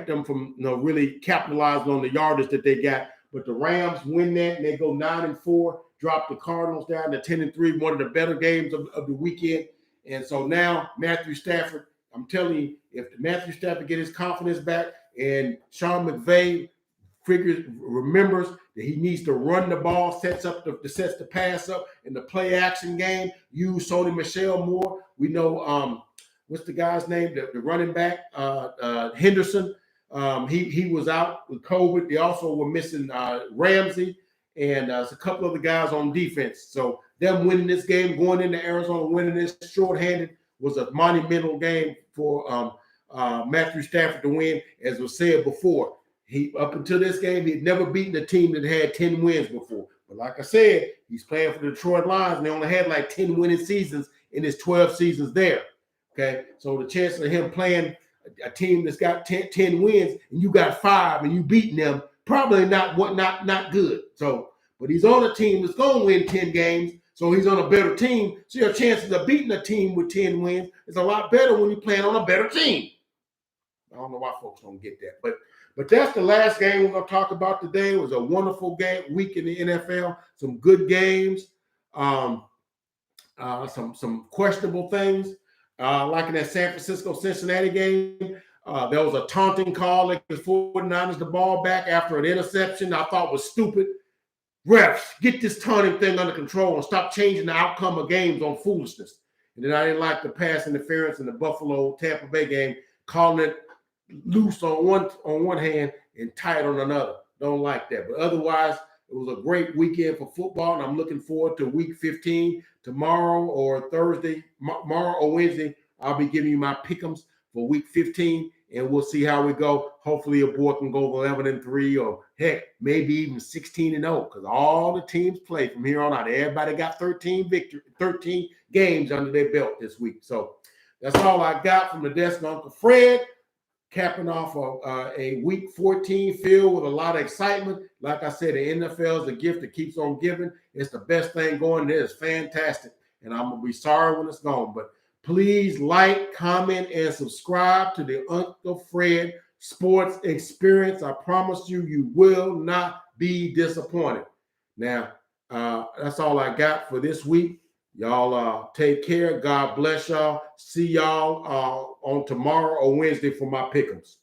Speaker 1: them from really capitalizing on the yardage that they got. But the Rams win that, and they go 9-4, drop the Cardinals down to 10-3, one of the better games of the weekend. And so now Matthew Stafford, I'm telling you, if Matthew Stafford get his confidence back and Sean McVay remembers that he needs to run the ball, sets the pass up in the play action game, use Sony Michel more. We know what's the guy's name, the running back, Henderson. He was out with COVID. They also were missing Ramsey, and there's a couple of the guys on defense. So them winning this game, going into Arizona, winning this shorthanded was a monumental game for Matthew Stafford to win. As was said before, up until this game, he'd never beaten a team that had 10 wins before. But like I said, he's playing for the Detroit Lions, and they only had like 10 winning seasons in his 12 seasons there. Okay, so the chances of him playing a team that's got 10 wins and you got 5 and you beating them, probably not good. So, but he's on a team that's going to win 10 games, so he's on a better team. So your chances of beating a team with 10 wins is a lot better when you're playing on a better team. I don't know why folks don't get that, but that's the last game we're going to talk about today. It was a wonderful week in the NFL. Some good games, some questionable things. Like in that San Francisco-Cincinnati game, there was a taunting call like the 49ers the ball back after an interception I thought was stupid. Refs, get this taunting thing under control and stop changing the outcome of games on foolishness. And then I didn't like the pass interference in the Buffalo-Tampa Bay game, calling it loose on one hand and tight on another. Don't like that. But otherwise, It was a great weekend for football, and I'm looking forward to week 15 tomorrow or Thursday, tomorrow or Wednesday. I'll be giving you my pick'ems for week 15, and we'll see how we go. Hopefully, a boy can go 11-3, or heck, maybe even 16-0, because all the teams play from here on out. Everybody got 13 games under their belt this week. So that's all I got from the desk of Uncle Fred, capping off a week 14 filled with a lot of excitement. Like I said, the NFL is a gift that keeps on giving. It's the best thing going. It is fantastic, and I'm going to be sorry when it's gone, but please like, comment, and subscribe to the Uncle Fred Sports Experience. I promise you, you will not be disappointed. Now, that's all I got for this week. Y'all take care. God bless y'all. See y'all on tomorrow or Wednesday for my pick'ems.